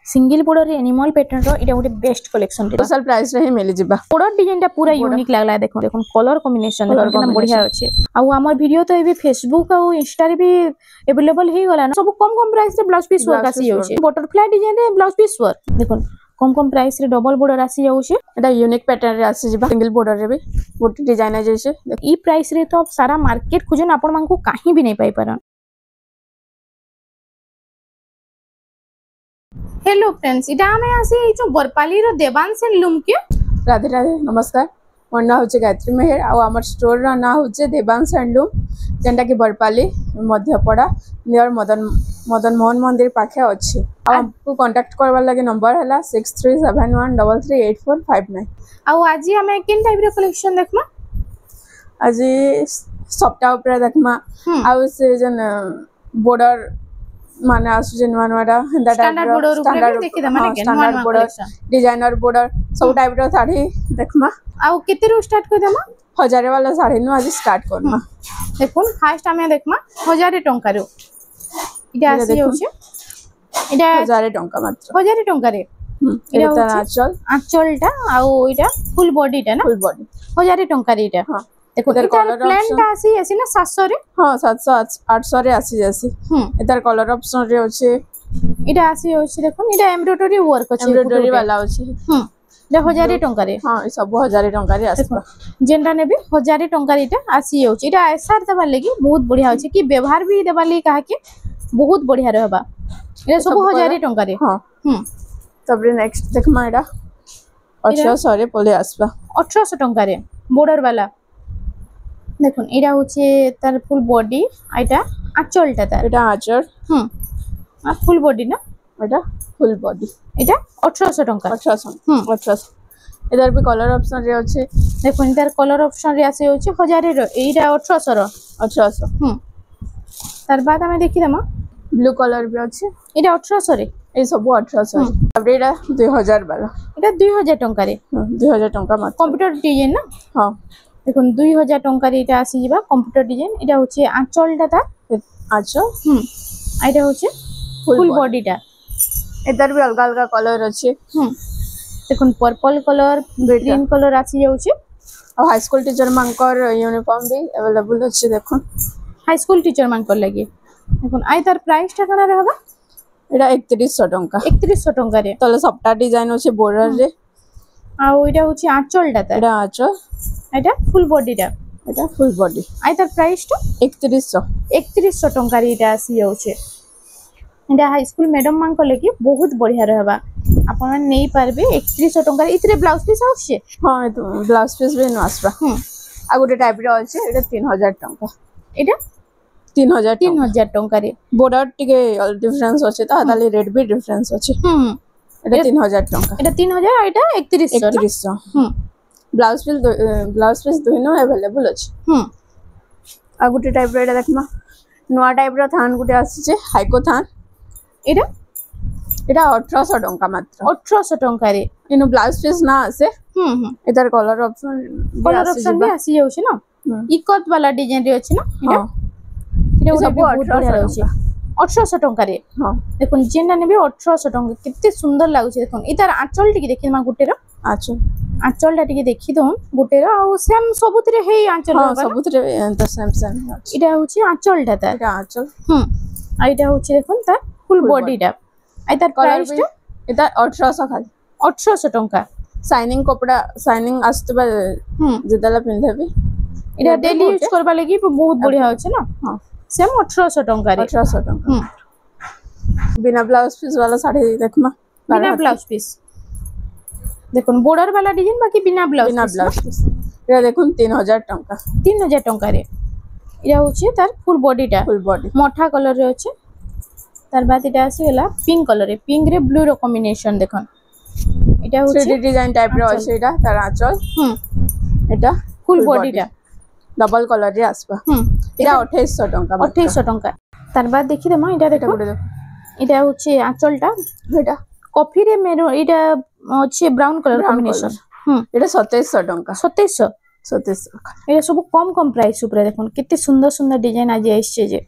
Single border रे animal pattern रो इटा गोटे बेस्ट कलेक्शन रे स्पेशल प्राइस रे ही मिली जिबा बॉर्डर डिजाइन टा पूरा यूनिक लागला देखो देखो कलर कॉम्बिनेशन एकदम बढ़िया अछि आ हमर वीडियो तो एबे फेसबुक आ इंस्टा रे भी अवेलेबल हे गला ना सब कम कम प्राइस रे ब्लाउज पीस वर्क आसी जाउछे बटरफ्लाई डिजाइन रे ब्लाउज पीस वर्क देखो कम कम प्राइस रे डबल बॉर्डर आसी जाउछे एटा यूनिक पैटर्न रे आसी जिबा सिंगल बॉर्डर रे भी गोटे डिजाइन आ जैसे ई प्राइस रे तो सारा मार्केट खुजन आपण मानकू काहे भी नहीं पाई परन। हेलो फ्रेंड्स इटा हमें आसी जो बरपाली रो देवांश लूम के राधे राधे नमस्कार मोर ना होचे गायत्री मेहर आ हमर स्टोर रा ना होचे देवांश लूम जेंटा कि बरपाली मध्यपड़ा नियर मदन मोहन मंदिर पाखे अछि आपको कांटेक्ट करबा लागि नंबर हला 6371338459 आ आज हमें किन टाइप रो कलेक्शन देखमा आज सप्ताह ऊपर देखमा आ से जन बॉर्डर माने आसु जे नवा नवाटा हंदा स्टैंडर्ड बॉर्डर ऊपर देखि द माने नवा नवा बॉर्डर डिजाइनर बॉर्डर सब टाइप रो साड़ी देखमा आ केते रो स्टार्ट कर देमा 1000 वाला साड़ी नु आज स्टार्ट करना देखुन फर्स्ट हमें देखमा 1000 टंका रो इटा आसी होचे इटा 1000 टंका मात्र 1000 टंका रे इटा आंचलटा आ इटा फुल बॉडीटा ना फुल बॉडी 1000 टंका रे इटा हां देखो इधर प्लेन टा आसी ना 700 रे हां 700 800 रे आसी जासी इधर कलर ऑप्शन रे होचे इटा आसी होचे देखो इटा एम्ब्रॉयडरी वर्क होचे एम्ब्रॉयडरी वाला होचे इटा 1000 टंका रे हां सब 1000 टंका रे आसबा जेंडा ने भी 1000 टंका रे इटा आसी होचे इटा एसआर देबा लागि बहुत बढ़िया होचे कि व्यवहार भी देबा लागि कहा के बहुत बढ़िया रहबा इटा सब 1000 टंका रे हां तबरे नेक्स्ट देखमा इटा 1800 रे पले आसबा 1800 टंका रे बॉर्डर वाला देखुन इटा होचे तार फुल बॉडी आइटा आंचलटा तार इटा आंचल आ फुल बॉडी ना इटा फुल बॉडी इटा 1800 टंका 1800 इधर भी कलर ऑप्शन रे होचे देखुन इधर कलर ऑप्शन रे आसे होचे 1000 रो इटा 1800 रो 1800 तार बाद हमें देखि दमा ब्लू कलर भी होचे इटा 1800 रे ए सब 1800 अब इटा 2000 वाला इटा 2000 टंका रे 2000 टंका मात्र कंप्यूटर डिजाइन ना हां देखुन 2000 टंका रे इटा आसी जिबा कंप्यूटर डिजाइन इटा होचे आंचलटा ता आंचल आइटा होचे फुल बॉडीटा इधर भी अलग अलग कलर अछि देखुन पर्पल कलर ग्रीन कलर आसी जाउचे और हाई स्कूल टीचर मानकर यूनिफॉर्म भी अवेलेबल अछि देखुन हाई स्कूल टीचर मानकर लागि देखुन आइ तार प्राइस टा कना रहबा एटा 3100 टंका 3100 टंका रे तले सबटा डिजाइन अछि बॉर्डर रे आ ओइटा होचे आंचलटा ता एटा आंचल एटा फुल बॉडीटा एटा फुल बॉडी आइ तार प्राइस टा 3100 टंका रे इटा आसी जाउचे एटा हाई स्कूल मैडम मान को लेके बहुत बढ़िया रहबा आपण नै पारबे 3100 टंका रे इतरे ब्लाउज पीस आछे हां तो ब्लाउज पीस भी न आसबा आ गोटे टाइप रे अछि एटा 3000 टंका एटा 3000 टंका रे बॉर्डर टिके डिफरेंस अछि त ताली रेट भी डिफरेंस अछि एटा 3000 टंका एटा 3000 आ एटा 3100 ब्लाउज पीस दोनो अवेलेबल अछि आ गोटे टाइप रे एटा देखमा नवा टाइप रो थान गोटे आसी छे हाइको थान एटा 1800 टंका मात्र 1800 टंका रे इनो ब्लाउज पीस ना आसे इधर कलर ऑप्शन भी आसी जाउ छी ना इकत वाला डिजाइन रे अछि ना एटा सब 1800 टंका रे हां देखुन जेना नेबे 1800 टंका कितने सुंदर लागु छै देखुन इतार आंचल टिके देखि मा गुटे रो आंचलटा टिके देखि दोन गुटे रो आ सेम सबुतरे हे आंचल सबुतरे त सेम इटा होछि आंचलटा ता इटा आंचल आ इटा होछि देखुन ता फुल बॉडीटा आ इतार प्राइस टा इता 1800 खाली 1800 टंका शाइनिंग कपड़ा शाइनिंग आस्तबा जेदला पिंधबी इटा डेली यूज करबा लागि बहुत बढ़िया होछि ना हां सेम 1800 टंका रे 1800 टंका बिना ब्लाउज पीस वाला साड़ी देखमा बिना ब्लाउज पीस देखुन बॉर्डर वाला डिजाइन बाकी बिना ब्लाउज पीस ये देखुन 3000 टंका 3000 टंका रे इरा होछि तार फुल बॉडीटा फुल बॉडी मोठा कलर रे होछि तार बाद इटा आसी गेला पिंक कलर रे पिंक रे ब्लू रो कॉम्बिनेशन देखन इटा होछि 3D डिजाइन टाइप रे होछि इटा तार आंचल इटा फुल बॉडीटा डबल कलर रे आसबा इटा 2800 टंका 2800 टंका तार बाद देखि देमा इटा देखो इटा होछि आंचलटा इटा कॉफी रे मेरो इटा होछि ब्राउन कलर कॉम्बिनेशन इटा 2700 टंका 2700 इटा सब कम प्राइस ऊपर देखन कितने सुंदर सुंदर डिजाइन आज आइछे जे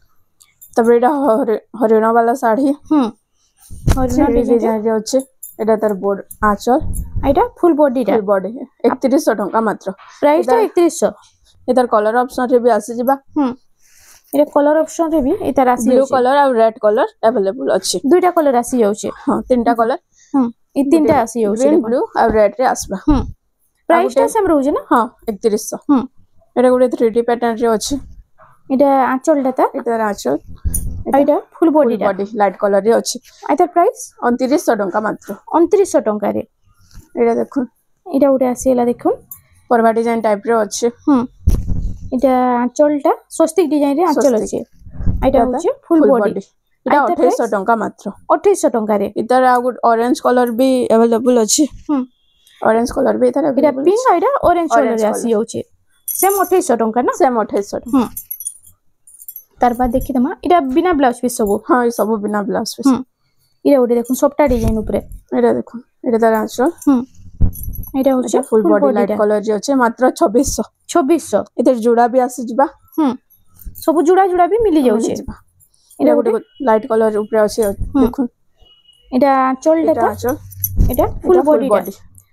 तब इटा हरियाणा वाला साड़ी हरिना डिजाइन रे अछि एटा तार बोर्ड आचल एटा फुल बॉडी रा फुल बॉडी 3100 टंका मात्र प्राइस टा 3100 एतार कलर ऑप्शन रे भी आसी जिबा एटा कलर ऑप्शन रे भी एतार आसी ब्लू कलर और रेड कलर अवेलेबल अछि दुईटा कलर आसी जाउछे हां तीनटा कलर ई तीनटा आसी जाउछे ग्रीन ब्लू और रेड रे आसबा प्राइस टा सेम रहउजे ना हां 3100 एटा गुडे 3D पैटर्न रे अछि एटा आंचल ता एटार आंचल एटा फुल बॉडी लाइट कलर रे अछि एतार प्राइस 2900 टंका मात्र 2900 टंका रे एटा देखो एटा उडे आसीला देखुन परवा डिजाइन टाइप रे अछि एटा आंचलटा स्वस्तिक डिजाइन रे आंचल अछि एटा होचे फुल बॉडी एटा 2800 टंका मात्र 2800 टंका रे इधर आ गुड ऑरेंज कलर भी अवेलेबल अछि ऑरेंज कलर भी इधर एटा पिंक एटा ऑरेंज कलर रे आसी जाउछे सेम 2800 टंका ना सेम 2800 तार बाद देखि दमा एटा बिना ब्लाउज पीस सब हां ई सब बिना ब्लाउज पीस एटा उडे देखुन सबटा डिजाइन ऊपर एटा देखो एटा तार आंचल एटा होचे फुल बॉडी लाइट कलर जे अछि मात्र 2600 इधर जुड़ा भी आसी जिबा सब जुड़ा जुड़ा भी मिली जाउछे एटा गुडे लाइट कलर ऊपर अछि देखुन एटा आंचल ता एटा फुल बॉडी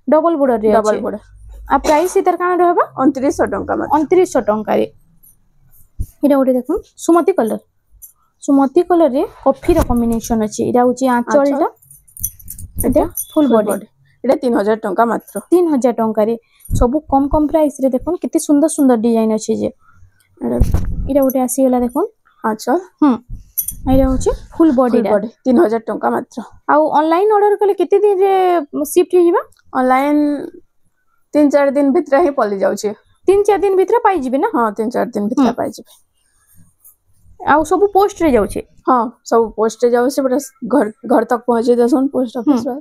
डबल बॉर्डर रे डबल बॉर्डर आ प्राइस इधर काना रहबा 2900 टंका मात्र 2900 टंका रे एटा उडे देखुन सुमति कलर रे कॉफी रा कॉम्बिनेशन अछि एटा होची आंचल ता एटा फुल बॉडी एटा 3000 टंका मात्र 3000 टंका रे सब कम प्राइस रे देखुन कितने सुंदर सुंदर डिजाइन अछि जे एटा उडे आसी गेला देखुन आंचल एटा होची फुल बॉडी 3000 टंका मात्र आ ऑनलाइन ऑर्डर कले केते दिन रे शिफ्ट हे जिबा ऑनलाइन 3-4 दिन भीतर ही पली जाउछे 3-4 दिन भीतर पाई जिबे ना हां 3-4 दिन भीतर पाई जिबे आ सब पोस्ट रे जाउछे हां सब पोस्ट रे जाउछे बस घर तक पहुंचे दसन पोस्ट ऑफिस रे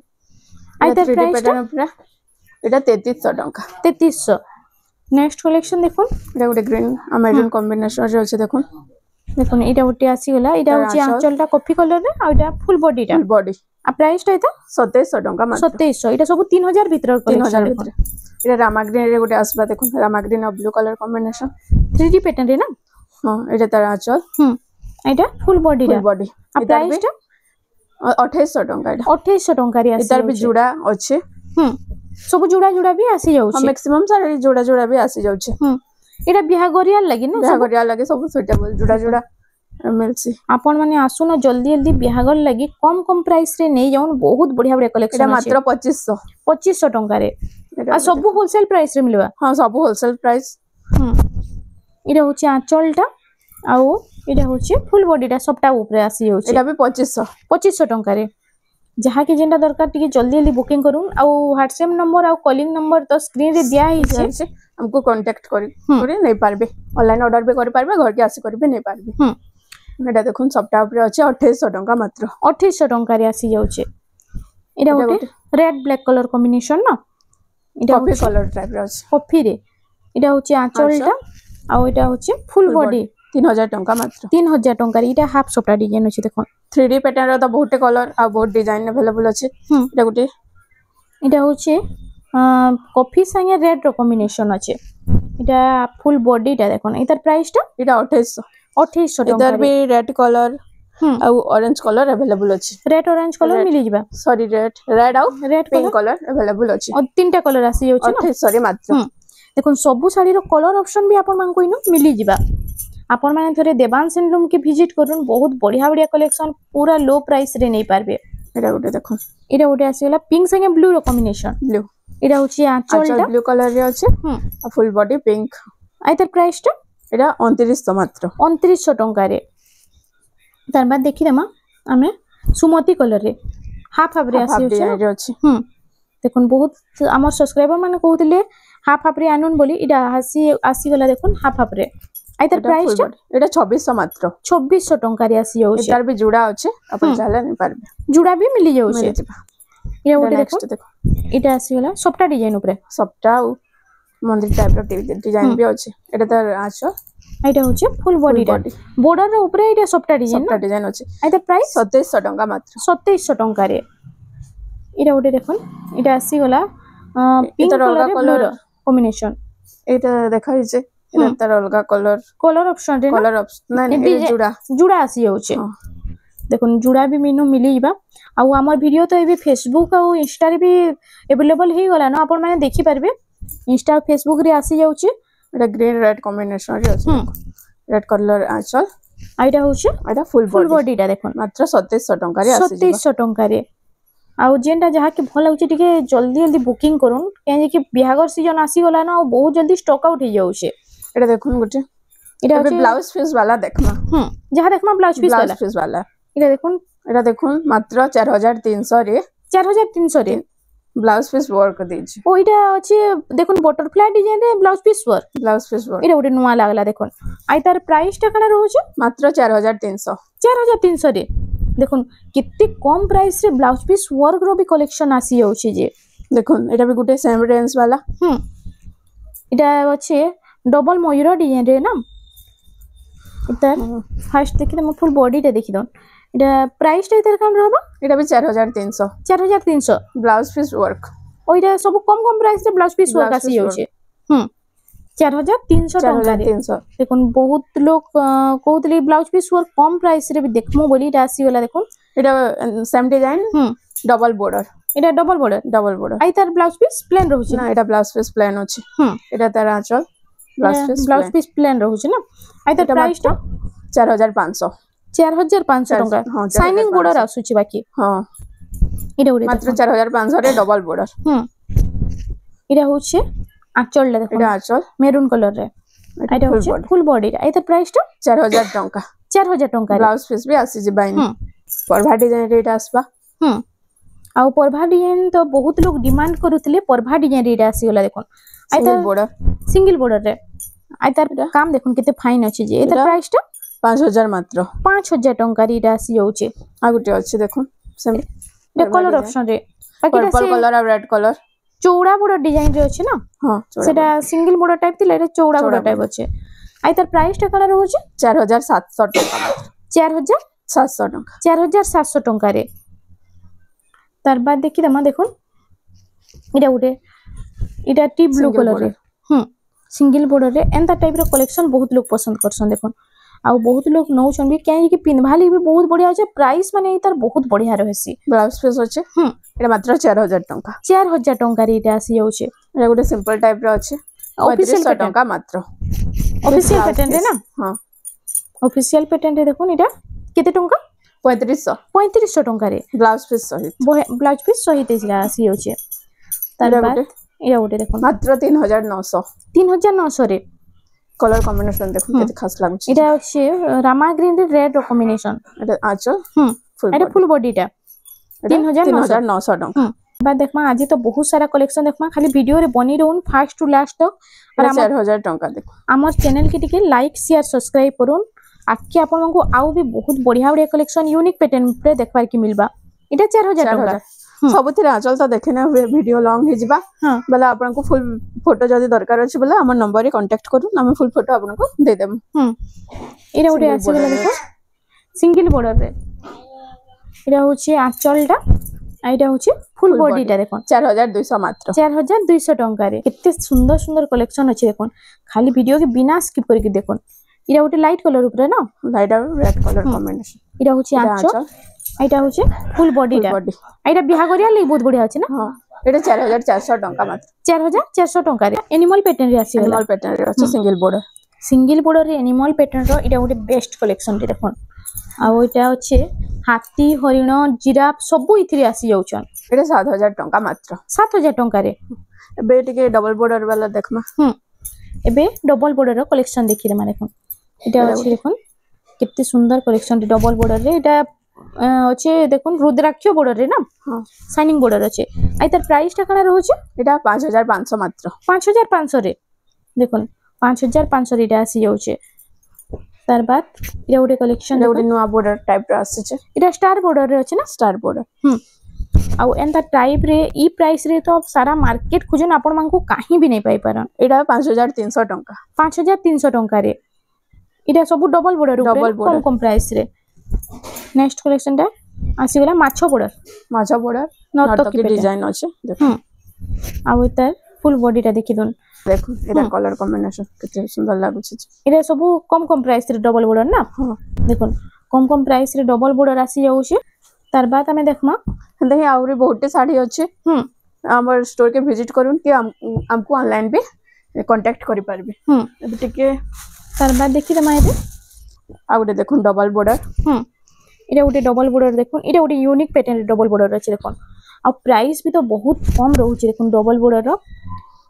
आइता प्राइस पैटर्न पूरा एटा 3300 टंका 3300 नेक्स्ट कलेक्शन देखुन एटा गोटे ग्रीन आ मैरून कॉम्बिनेशन रे अछि देखुन एटा उटे आसी गला एटा होची आंचलटा कॉफी कलर रे आ एटा फुल बॉडी आ प्राइस टा एता 2700 टंका मात्र 2700 एटा सब 3000 भीतर कलेक्शन भीतर एटा रामा ग्रीन रे गोटे आसबा देखुन रामा ग्रीन और blue colour combination 3D pattern रे ना हां एटा तार आंचल एटा फुल बॉडी आ प्राइस टा 2800 टंका एटा 2800 टंका रे आसी इधर भी जुड़ा अछि सब जुड़ा जुड़ा भी आसी जाउछे मैक्सिमम सारे जुड़ा भी आसी जाउछे एटा बिहागरिया लागि ना बिहागरिया लागि सब सुटेबल जुड़ा मिलसी आपन माने आसुन जल्दी बिहागर लागि कम प्राइस रे नै जाउन बहुत बढ़िया कलेक्शन एटा मात्र 2500 टंका रे आ सब होलसेल प्राइस रे मिलबा हां सब होलसेल प्राइस एटा होची आंचलटा आउ एटा होची फुल बॉडीटा सबटा ऊपर आसी जाउछे एटा भी 2500 टंका रे जहा के जेंटा दरकार टिके जल्दी बुकिंग करूं आ व्हाट्सएप नंबर आ कॉलिंग नंबर तो स्क्रीन रे दिया ही छे हमको कांटेक्ट करी नहीं पारबे ऑनलाइन ऑर्डर भी करि पारबे घर के आसी करि भी नहीं पारबे एटा देखुन सबटा ऊपर अछि 2800 टंका मात्र 2800 टंका रे आसी जाउछे एटा गोटे रेड ब्लैक कलर कॉम्बिनेशन ना एटा कॉफी कलर टाइप रे अछि कॉफी रे एटा होची आंचलटा आ एटा होची फुल बॉडी 3000 टंका मात्र 3000 टंका एटा हाफ सोपटा डिजाइन अछि देखो 3D पैटर्न रो त बहुत कलर आ बहुत डिजाइन अवेलेबल अछि एटा गोटे एटा होची कॉफी संगे रेड रो कॉम्बिनेशन अछि एटा फुल बॉडीटा देखो एटार प्राइस टा एटा 2800 टंका इधर भी रेड कलर आ ऑरेंज कलर अवेलेबल अछि रेड ऑरेंज कलर मिली जिबा सॉरी रेड आउ पिंक कलर अवेलेबल अछि और तीनटा कलर आसी जाउछि ना 2800 रे मात्र देखो सब साड़ी रो कलर ऑप्शन भी आपन मान कोइनो मिली जिबा आपन माने थरे देवांश एंडलूम के विजिट करूं बहुत बढ़िया कलेक्शन पूरा लो प्राइस रे नै पारबे एटा गोटे देखो एटा गोटे आसीला पिंक संगे ब्लू रो कॉम्बिनेशन ब्लू एटा होची आंचलटा ब्लू कलर रे अछि आ फुल बॉडी पिंक आइतर प्राइस टा एटा 2900 मात्र 2900 टंका रे तार बाद देखि दमा हमें सुमति कलर रे हाफ रे अछि देखुन बहुत हमर सब्सक्राइबर माने कहउतिले हाफ रे आनुन बोली इडा आसी गला देखुन हाफ रे आइतर प्राइस एटा 2600 मात्र 2600 टंका रे आसी जाउछे एटार भी जुड़ा अछि अपन चाहले नै पारबे जुड़ा भी मिली जाउछे ये गोटे देखो एटा आसी गला सबटा डिजाइन ऊपर सबटा मंदिर टाइप रो डिजाइन भी अछि एटा त आछो एटा होचे फुल बॉडी बॉर्डर रो ऊपर एटा सबटा डिजाइन अछि आइतर प्राइस 2700 टंका मात्र 2700 टंका रे एटा गोटे देखुन एटा आसी गला पिंक कलर कॉम्बिनेशन एटा देखाइ छै एटा अलगा कलर ऑप्शन रे कलर ऑप्शन नै जुड़ा आसी जाउछे देखो जुड़ा भी मीनू मिली बा आउ हमर वीडियो तो एबे फेसबुक और इंस्टा रे भी अवेलेबल हे गला ना आपण माने देखि परबे इंस्टा और फेसबुक रे आसी जाउची एटा ग्रीन रेड कॉम्बिनेशन रे अछि रेड कलर आंचल आइटा होची एटा फुल बॉडी टा देखो मात्र 2700 टंका रे आसी 2700 टंका रे आउ जेनटा जहा कि भल लाଗୁची टिके जल्दी जल्दी बुकिंग करूँ कहीं कि बिहागर सीजन आसी गला ना बहुत जल्दी स्टॉक आउट हो जाउछे एटा देखुन गुटे एटा ब्लाउज पीस वाला देखमा जहा देखमा ब्लाउज पीस वाला एटा देखुन मात्र 4300 रे 4300 रे ब्लाउज पीस वर्क देछि ओइटा अछि देखुन बटरफ्लाई डिजाइन रे ब्लाउज पीस वर्क एटा ओटे नुवा लागला देखुन आइ तार प्राइस टा कना रहउछ मात्र 4300 रे देखुन कितने कम प्राइस रे ब्लाउज पीस वर्क रो भी कलेक्शन आसी जाउछि जे देखुन एटा भी गुटे सेम रेंज वाला एटा अछि डबल मयूर डिजाइन रे ना इतर फर्स्ट देखि हम फुल बॉडी टा देखि दन एटा प्राइस टा इतर काम रहबा एटा भी 4300 ब्लाउज पीस वर्क ओइटा सब कम प्राइस रे ब्लाउज पीस वर्क आसी जाउछि 4300 टका रे देखुन बहुत लोग कहतली ब्लाउज पीस वर्क कम प्राइस रे भी देखमो बोली एटा आसी गला देखुन एटा सेम डिजाइन डबल बॉर्डर एटा डबल बॉर्डर आई तार ब्लाउज पीस प्लेन रहउछि ना एटा ब्लाउज पीस प्लेन अछि एटा तार आंचल ब्लाउज पीस प्लेन रहउछि ना आई तार प्राइस टा 4500 टका साइनिंग बॉर्डर आसुछि बाकी हां एटा उरे मात्र 4500 रे डबल बॉर्डर एटा होछि आंचल ले देखो एटा आंचल मेरून कलर रे एटा होछि फुल बॉडी आई तार प्राइस टा 4000 टका 4000 टका ब्लाउज पीस भी आसी जे बाइन परभा डिजाइन रेट आसबा आउ परभा डिजाइन तो बहुत लोग डिमांड करूतले परभा डिजाइन रेट आसी गला देखो आई तार सिंगल बॉर्डर रे आई तार काम देखुन केते फाइन अछि जे एतर प्राइस टा 5000 मात्र 5000 टंका रे आसी जाउछे आ गुटे अछि देखुन सेम ए कलर ऑप्शन रे पर्पल कलर और रेड कलर चौड़ा बड़ डिजाइन रे अछि ना हां सेटा सिंगल बॉर्डर टाइप थिला रे चौड़ा बड़ टाइप अछि आई तार प्राइस टा कना रहउछे 4700 टका 4700 टका 4700 टंका रे तार बाद देखि दमा देखुन इटा उटे इटा टी ब्लू कलर रे सिंगल बॉर्डर रे एंता टाइप रो कलेक्शन बहुत लोग पसंद करसन देखुन आ बहुत लोग नौछन भी काहे कि पिनभाली भी बहुत बढ़िया अछि प्राइस माने इतार बहुत बढ़िया रहसी ब्लाउज पीस अछि एटा मात्र 4000 टंका 4000 टंका रे इटा आसी जाउछे एटा गुटे सिंपल टाइप रो अछि ऑफिशियल टंका मात्र ऑफिशियल पैटर्न रे ना हां ऑफिशियल पैटर्न रे देखुन इटा केते टंका 3500 टंका रे ब्लाउज पीस सहित इसला आसी जाउछे तार बाद एटा उटे देखुन मात्र 3900 रे कलर कॉम्बिनेशन देखो केते खास लागछ एटा अछि रामा ग्रीन रे रेड रो कॉम्बिनेशन एटा आंचल एटा फुल बॉडी टा 3900 टका बाद देखमा आज तो बहुत सारा कलेक्शन देखमा खाली वीडियो रे बनी रहउन फर्स्ट टू लास्ट तक और 4000 टका देखो हमर चैनल के टिके लाइक शेयर सब्सक्राइब करून आके आपन को आउ भी बहुत बढ़िया बढ़िया कलेक्शन यूनिक पैटर्न पे देखबार की मिलबा एटा 4000 टका सबथि आंचल तो देखेना वीडियो लॉन्ग हे जिबा बला आपन को फुल फोटो जदी दरकार अछि बला हमर नंबर रे कांटेक्ट करू हम फुल फोटो आपन को दे देम एरा ओटे आसी गला देखो सिंगल बॉर्डर रे एरा होछि आंचल टा आइटा होछि फुल बॉडी टा देखो 4200 मात्र 4200 टंका रे कितने सुंदर सुंदर कलेक्शन अछि देखो खाली वीडियो के बिना स्किप करके देखो एरा ओटे लाइट कलर ऊपर ना लाइट और रेड कलर कॉम्बिनेशन एरा होछि आंचल आइटा होछि फुल बॉडी टा आइटा बिहागरिया ले बहुत बढ़िया अछि ना हां एटा 4400 टंका मात्र 4400 टंका रे एनिमल पैटर्न रे आसी एनिमल पैटर्न रे अछि सिंगल बॉर्डर रे एनिमल पैटर्न रो एटा ओटे बेस्ट कलेक्शन रे देखो आ ओइटा अछि हाथी हरिण जिराफ सब इथिरे आसी जाउछन एटा 7000 टंका मात्र 7000 टंका रे एबे टिके डबल बॉर्डर वाला देखमा एबे डबल बॉर्डर रो कलेक्शन देखि रे माने देखो एटा अछि देखो कितने सुंदर कलेक्शन रे डबल बॉर्डर रे एटा अच्छे देखो रुद्राक्ष बॉर्डर रे ना हां साइनिंग बॉर्डर अच्छे आई तार प्राइस टा कना रहउछे एटा 5500 मात्र 5500 रे देखो 5500 रे एटा आसी जाउछे तार बाद एटा ओटे कलेक्शन ओटे नुवा बॉर्डर टाइप रो आसी छे एटा स्टार बॉर्डर रे अच्छे ना स्टार बॉर्डर आउ एंता टाइप रे ई प्राइस रे तो सारा मार्केट खोजन आपण मान को काहे भी नहीं पाई परन एटा 5300 टंका 5300 टंका रे एटा सब डबल बॉर्डर ऊपर कम प्राइस रे नेक्स्ट कलेक्शन टा आसी गला माछो बॉर्डर नर्तकी डिजाइन अछि देखो आउ एता फुल बॉडी टा देखि दोन देखो एटा कलर कॉम्बिनेशन केते सुंदर लागु छै एटा सब कम प्राइस रे डबल बॉर्डर ना देखो कम कम प्राइस रे डबल बॉर्डर आसी जाउछे। तार बाद हमें देखमा देखिए आउरी बहुते साड़ी अच्छे हमर स्टोर के विजिट करूँ कि हमको ऑनलाइन भी कांटेक्ट करि पारबे। अब टिके तार बाद देखि दमा एते आ गोटे देखुन डबल बॉर्डर इटा गोटे डबल बॉर्डर देखुन इटा गोटे यूनिक पैटर्न डबल बॉर्डर अछि देखुन आ प्राइस भी तो बहुत कम रहउछि देखुन डबल बॉर्डर रो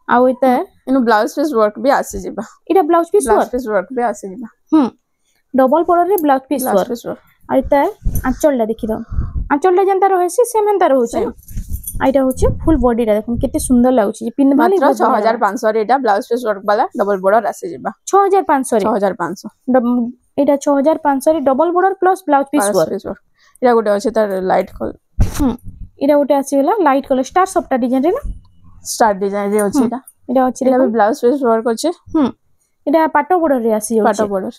आ एते इनु ब्लाउज पीस वर्क भी आसी जिबा इटा ब्लाउज पीस वर्क भी आसी जिबा डबल बॉर्डर रे ब्लाउज पीस वर्क आ एते आंचलटा देखि दो आंचलटा जेंता रहसी सेम हेंता रहउछि आइटा होछि फुल बॉडी रा देखुन केते सुंदर लागुछि पिनबा ले 6500 रे एटा ब्लाउज पीस वर्क वाला डबल बॉर्डर आसी जिबा 6500 एटा 6500 रे double border plus blouse piece work इरा गोटे अछि तार लाइट कलर इरा गोटे आसी गेला लाइट कलर स्टार सप्टा डिजाइन रे ना स्टार डिजाइन रे अछि इरा अछि रे ब्लाउज पीस वर्क अछि इरा पाटो बॉर्डर रे आसी पाटो बॉर्डर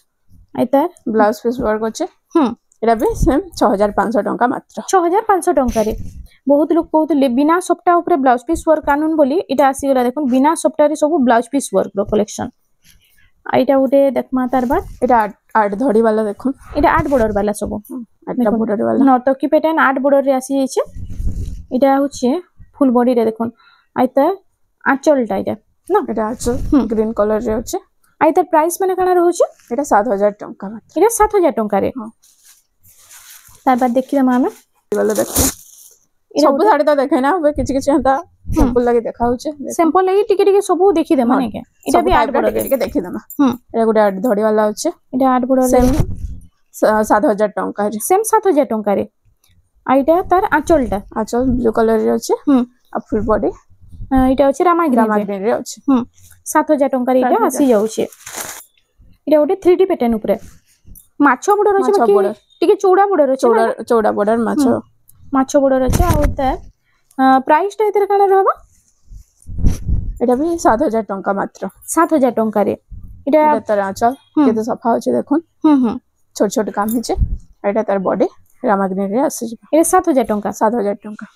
आइता ब्लाउज पीस वर्क अछि एटा भी सेम 6500 टंका मात्र 6500 टंका रे बहुत लोग कहउतले बिना सप्टा ऊपर ब्लाउज पीस वर्क कानून बोली इटा आसी गेला देखुन बिना सप्टा रे सब ब्लाउज पीस वर्क रो कलेक्शन आइटा उटे देखमा तार बाद एटा 8 धड़ी वाला देखुन इटा 8 बॉर्डर वाला सब 8 बॉर्डर वाला नर्तकी पैटर्न 8 बॉर्डर रे आसी जाइछे इटा होछे फुल बॉडी रे देखुन आइता आंचलटा इटा ना एटा आंचल ग्रीन कलर रे अछि आइता प्राइस माने काना रहउछे एटा 7000 टंका मात्र इटा 7000 टंका रे तार बाद देखिरा मामे वाला देखो सब साड़ी तो देखे ना होबे किछि किछि हता सैंपल लगे देखा होचे सैंपल लगे टिके टिके सब देखि दे माने के इटा भी 8 बॉर्डर टिके देखि देमा एटा गुटे 8 धड़ी वाला होचे इटा 8 बॉर्डर सेम 7000 टंका रे सेम 7000 टंका रे आइटा तार आंचलटा आंचल ब्लू कलर रे होचे आ फुल बॉडी इटा होचे रामाग्रीन रे होचे 7000 टंका रे इटा आसी जाउचे इटा गोटे 3D पैटर्न ऊपर माछो बॉर्डर होचे बाकी टिके चौड़ा बॉर्डर होचे चौड़ा बॉर्डर माछो बॉर्डर होचे आ ओते प्राइस टा एतर काना रहबा एटा भी 7000 टंका मात्र 7000 टंका रे इटा तार आंचल केते सफा होचे देखुन छोट छोट काम होचे एटा तार बॉडी रामाग्रीन रे आसी जिबा ए 7000 टंका 7000 टंका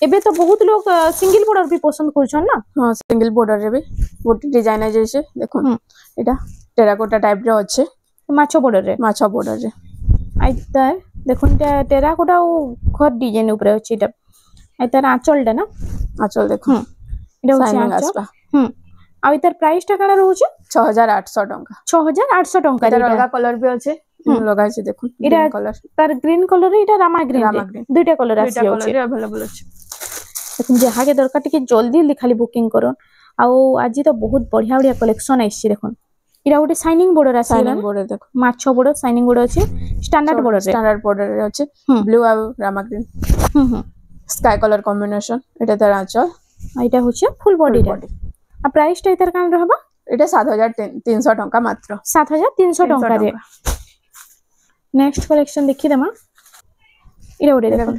एबे तो बहुत लोग सिंगल बॉर्डर भी पसंद करछन ना हां सिंगल बॉर्डर रे भी गोटे डिजाइन है जैसे देखो एटा टेराकोटा टाइप रे अच्छे माछो बॉर्डर रे आइतार देखुन टेराकोटा घर डिजाइन ऊपर अछि एटा आइतार आंचलटा ना आंचल देखो एटा होछि आंचल आ इतार प्राइस टा काना रहउछि 6800 टंका 6800 टंका रे अलगा कलर भी अछि लगाइ छै देखुन ग्रीन कलर तार ग्रीन कलर रे एटा रामा ग्रीन दुइटा कलर आसी अछि अवेलेबल अछि देखुन जहा के दरकार टिके जल्दी खाली बुकिंग करन आ आज तो बहुत बढ़िया बढ़िया कलेक्शन आइछि देखुन इरा गोटे साइनिंग बॉर्डर आसी साइनिंग बॉर्डर देखो माछो बॉर्डर साइनिंग बॉर्डर अछि स्टैंडर्ड बॉर्डर रे अछि ब्लू आ रामा ग्रीन स्काई कलर कॉम्बिनेशन एटा तार आंचल एटा होछि फुल बॉडी आ प्राइस टा इतर कान रहबा एटा 7300 टंका मात्र 7300 टंका रे नेक्स्ट कलेक्शन देखि देमा इरा गोटे देखो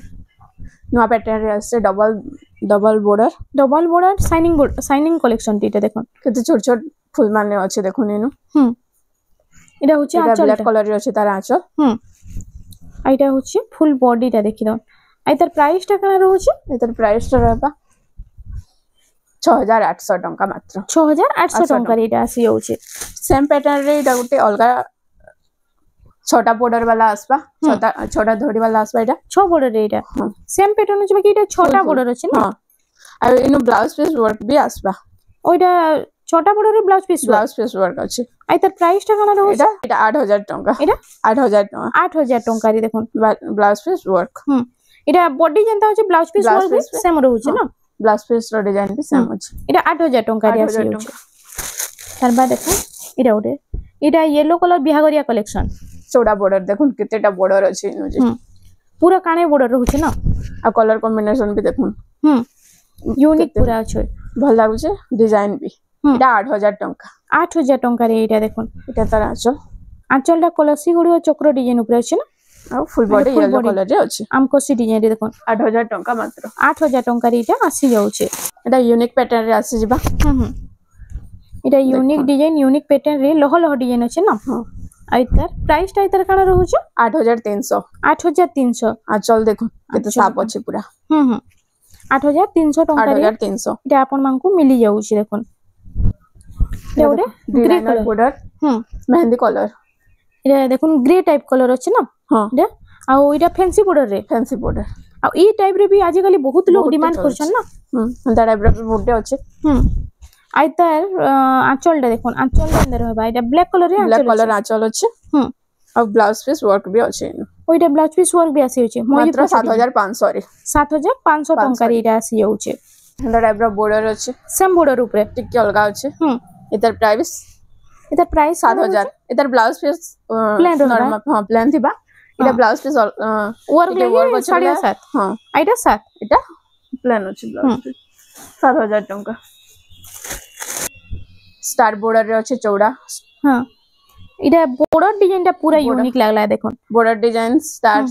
नवा पैटर्न रे आसे double border signing collection theta देखो केते छोट छोट फुल माने अछि देखुन एनु इरा होछि आंचल ब्लैक कलर रे अछि तार आंचल आइटा होछि फुल बॉडी टा देखि दो आइतर प्राइस टा काना रहउछि एतर प्राइस टा रहबा 6800 टंका मात्र 6800 टंका रे इटा आसी होछि सेम पैटर्न रे इटा गुटे अलगा छोटा बॉर्डर वाला आसबा छोटा धड़ी वाला आसबा इटा 6 बॉर्डर रे इटा सेम पैटर्न अछि बाकी इटा छोटा बॉर्डर अछि ना आ इनु ब्लाउज पीस वर्क भी आसबा ओइटा छोटा बॉर्डर रे ब्लाउज पीस वर्क अछि आइतर प्राइस टा काना रहउछि इटा 8000 टंका इटा 8000 टंका रे देखुन ब्लाउज पीस वर्क इटा बॉडी जेंता होछि ब्लाउज पीस वर्क भी सेम रहउछि ना ब्लाउज पीस रो डिजाइन भी सेम अछि इटा 8000 टंका रे आसी होछि तार बाद देखो इटा उडे इटा येलो कलर बिहागरिया कलेक्शन चौड़ा बॉर्डर देखुन केतेटा बॉर्डर अछि इनु पूरा काने बॉर्डर रहउछि ना आ कलर कॉम्बिनेशन भी देखुन यूनिक पूरा अछि भल लागु छै डिजाइन भी इटा 8000 टंका 8000 टंका रे इटा देखुन इटा तार आंचलटा कलसी गुडियो चक्र डिजाइन ऊपर अछि ना आ फुल बॉडी येलो कलर रे अछि आमकोसी डिजाइन रे देखुन 8000 टंका मात्र 8000 टंका रे इटा आसी जाउ छै एटा यूनिक पैटर्न रे आसी जिबा इटा यूनिक डिजाइन यूनिक पैटर्न रे लह लह डिजाइन अछि ना आइतर प्राइस टा इतर काना रहउ छै 8300 आंचल देखो केते साफ अछि पूरा 8300 टंका रे 8300 इटा आपन मानकू मिली जाउ छै देखुन एटा grey colour border mehndi colour Ida देखुन ग्रे टाइप कलर अछि ना हां इडा आ इडा फैंसी बॉर्डर रे फैंसी बॉर्डर आ ई टाइप रे भी आजि काली बहुत लोग डिमांड करछन ना अंता टाइप रे बोटे अछि आई तार आंचल डे देखुन आंचल डे अंदर होबा इडा ब्लैक कलर आंचल अछि और ब्लाउज पीस वर्क भी अछि ओइडा ब्लाउज पीस वर्क भी आसी होचे मात्र 7500 रे 7500 टंका रे इडा आसी होचे अंता टाइप रे बॉर्डर अछि सेम बॉर्डर ऊपर टिक अलगा अछि इधर प्राइस 7000 इधर ब्लाउज पीस प्लेन नॉर्मल हां प्लेन थिबा इधर ब्लाउज पीस वर्क ले 7.5 हां आइडा 7 इटा प्लेन अछि ब्लाउज पीस 7000 टंका स्टार बॉर्डर रे अछि चौड़ा हां इडा बॉर्डर डिजाइन टा पूरा यूनिक लागला देखो बॉर्डर डिजाइन स्टार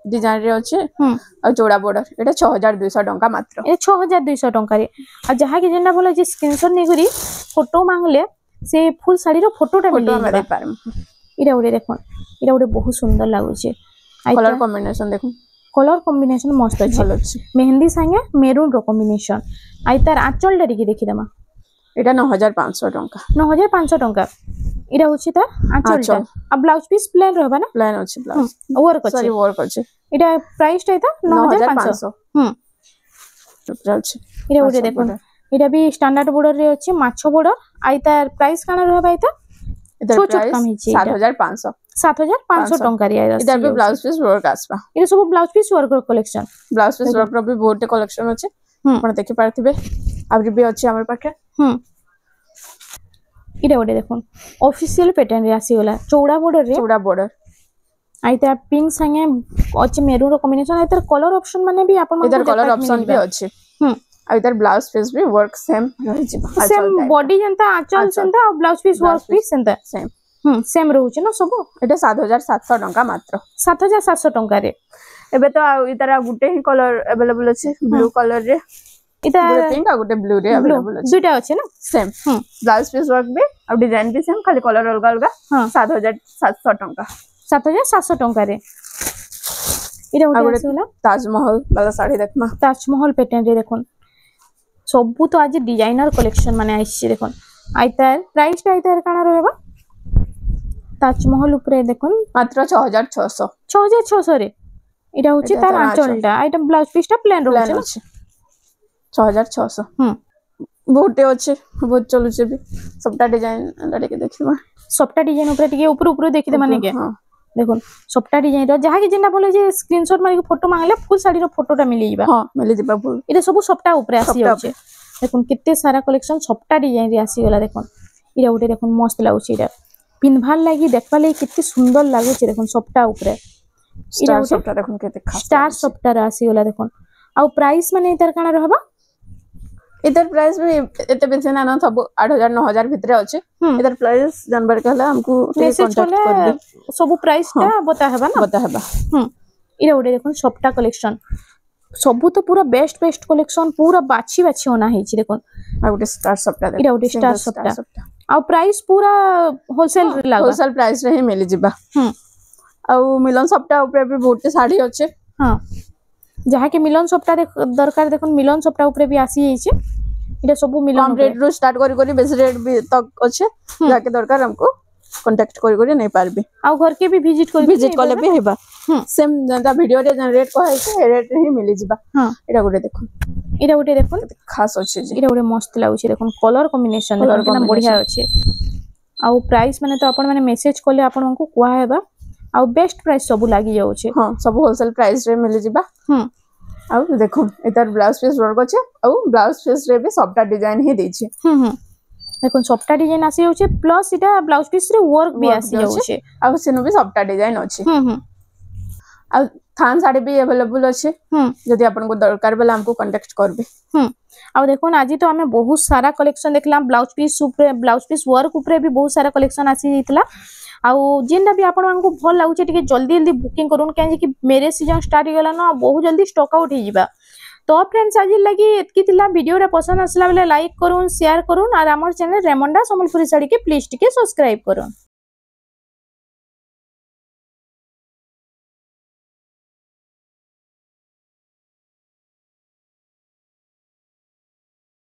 डिजाइन रे अछि और चौड़ा बॉर्डर एटा 6200 टंका मात्र ए 6200 टंका रे आ जहा के जेना बोला जे स्क्रीनशॉट नै करी फोटो मांगले से फुल साड़ी रो फोटोटा मिल दे पारम इडा ओरे देखो इडा ओरे बहुत सुंदर लागु छे कलर कॉम्बिनेशन देखो कलर कॉम्बिनेशन मस्त अछि भलो अछि मेहंदी संगे मेरून रो कॉम्बिनेशन आई तार आंचल डरी की देखि दमा एटा 9500 टंका 9500 टंका इडा होछि ता आंचल आ ब्लाउज पीस प्लेन रहबा ना प्लेन अछि ब्लाउज वर्क अछि सॉरी वर्क अछि इडा प्राइस ता 9500 अछि इडा ओरे देखो इडा भी स्टैंडर्ड बॉर्डर रे अछि माछो बॉर्डर आई तार प्राइस काना रहबा इता छोट छोट कम हिची 7500 टंका रे इधर भी ब्लाउज पीस वर्क आसबा इडा सब ब्लाउज पीस वर्क रो कलेक्शन ब्लाउज पीस वर्क रो भी बहुत कलेक्शन अछि आपण देखि पारथिबे आबरी भी अछि हमर पाखे इडा ओडे देखो ऑफिशियल पैटर्न रे आसी होला चौड़ा बॉर्डर आई ता पिंक संगे अछि मेरून रो कॉम्बिनेशन आई तार कलर ऑप्शन माने भी आपण इधर कलर ऑप्शन भी अछि आ इधर ब्लाउज पीस भी वर्क सेम रहि जिबा सेम बॉडी जंता आंचल सेंता और ब्लाउज पीस वर्क भी सेंता सेम सेम रहउछ ना सब एटा 7700 टंका मात्र 7700 टंका रे एबे तो इधर गुटे ही कलर अवेलेबल अछि ब्लू कलर रे इधर पिंक आ गुटे ब्लू रे अवेलेबल अछि दुटा अछि ना सेम ब्लाउज पीस वर्क भी और डिजाइन भी सेम खाली कलर अलग अलग 7700 टंका 7700 टंका रे इरा उडे आसीला ताजमहल वाला साड़ी देखमा ताजमहल पैटर्न रे देखोन सबु तो आज डिजाइनर कलेक्शन माने आइछि देखोन आइतार प्राइस ता आइतार काना रहबा ताजमहल ऊपर देखोन मात्र 6600 रे इटा होछि तार आंचलटा आइटम ब्लाउज पीसटा प्लेन रहउछि ना 6600 बहुते अछि बहुत चलु छै भी सबटा डिजाइन लड़े के देखिबा सबटा डिजाइन ऊपर टिके ऊपर देखि दे माने के देखोन सबटा डिजाइन रो जहा के जेना बोले जे स्क्रीनशॉट मारी के फोटो मांगले फुल साड़ी रो फोटोटा मिली जिबा हां मिली जिबा फुल इटा सब सबटा ऊपर आसी होछि देखोन कित्ते सारा कलेक्शन सबटा डिजाइन रे आसी गेला देखोन इरा उटे देखोन मस्त लागुछि इरा पिनभार लागि देखबा लागि कित्ते सुंदर लागुछि देखोन सबटा ऊपर स्टार सबटा देखोन केते खास स्टार सबटा रा आसी गेला देखोन आ प्राइस माने इतर काना रहबा इधर प्राइस भी एते बेसी ना सब 8000 9000 भितरे अछि इधर प्राइस जानबर कहला हमको मैसेज करले सब प्राइस ता बता हेबा इरा उडे देखोन सबटा कलेक्शन सबु तो पूरा बेस्ट कलेक्शन पूरा बाछी बाछी होना हेछि देखोन आ उडे स्टार सबटा इरा उडे स्टार सबटा आ प्राइस पूरा होलसेल लागबा होलसेल प्राइस रे ही मिली जिबा आ मिलन सबटा ऊपर भी बहुत साड़ी अछि हां जहा के मिलन सबटा दरकार देखोन मिलन सबटा ऊपर भी आसी हेछि इटा सब मिलन कम रेट रो स्टार्ट करी बेस रेट भी तक अछि जाके दरकार हमको कांटेक्ट करी नहीं पारबी आ घर के भी विजिट करले भी हेबा सेम जनता वीडियो रे जन रेट कहै छै रेट ही मिली जिबा एटा गुटे देखो खास अछि जे एटा गुटे मस्त लागुछि देखो कलर कॉम्बिनेशन एकदम बढ़िया अछि आ प्राइस माने तो अपन माने मेसेज करले अपन को कुआ हेबा आ बेस्ट प्राइस सब लागि जाउ छै हां सब होलसेल प्राइस रे मिली जिबा आ देखो इधर ब्लाउज पीस वर्क अछि आ ब्लाउज पीस रे भी सबटा डिजाइन ही दै छै देखो सबटा डिजाइन आसी जाउ छै प्लस इटा ब्लाउज पीस रे वर्क भी आसी जाउ छै आ सेनु भी सबटा डिजाइन अछि आ थान साड़ी भी अवेलेबल अछि जदि आपन को दरकार बेला हमको कांटेक्ट करबे आ देखो आज तो हमें बहुत सारा कलेक्शन देखला ब्लाउज पीस वर्क ऊपर भी बहुत सारा कलेक्शन आसी जितला आ जेनटा भी आपन को भल लागुचे टिके जल्दी बुकिंग करूँ कहीं मैरिज सीजन स्टार्ट हो गला ना बहुत जल्दी स्टॉक आउट हो जिबा तो फ्रेंड्स आज लगी एतकी थिला वीडियो रे पसंद आसला बेले लाइक करूँ शेयर करूँ और हमर चैनल रेमंडा संबलपुरी साड़ी के प्लीज टिके सब्सक्राइब करूँ।